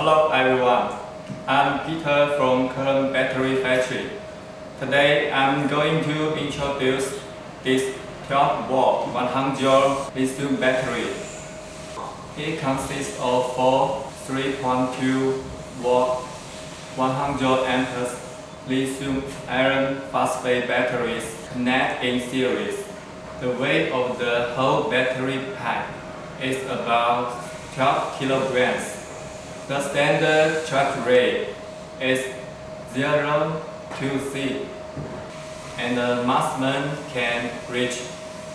Hello everyone, I'm Peter from Keheng Battery Factory. Today I'm going to introduce this 12-volt 100 lithium battery. It consists of four 3.2 volt 100 amperes lithium iron phosphate batteries connected in series. The weight of the whole battery pack is about 12 kilograms. The standard charge rate is 0 to C, and the maximum can reach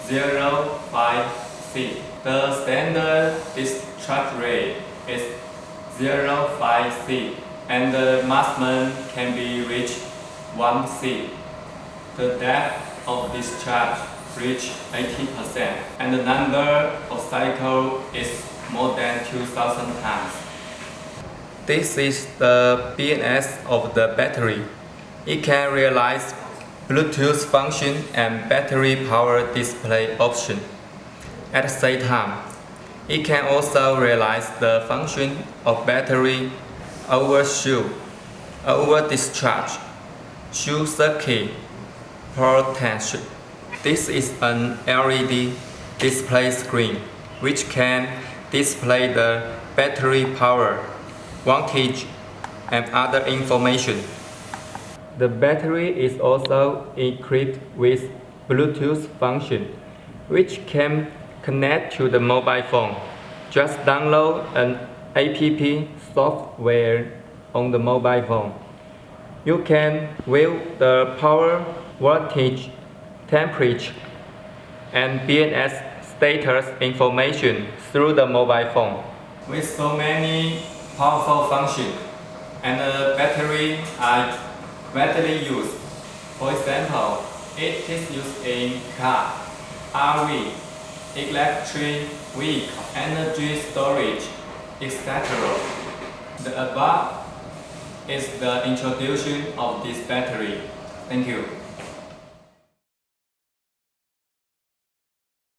0.5 C. The standard discharge rate is 0.5 C, and the maximum can be reached 1 C. The depth of discharge reach 80%, and the number of cycles is more than 2,000 times. This is the BMS of the battery. It can realize Bluetooth function and battery power display option. At the same time, it can also realize the function of battery overshoot, over discharge, short circuit protection. This is an LED display screen which can display the battery power, voltage, and other information. The battery is also equipped with Bluetooth function, which can connect to the mobile phone. Just download an app software on the mobile phone. You can view the power, voltage, temperature, and BMS status information through the mobile phone. With so many powerful functions, and the battery are widely used. For example, it is used in car, RV, electric vehicle, energy storage, etc. The above is the introduction of this battery. Thank you.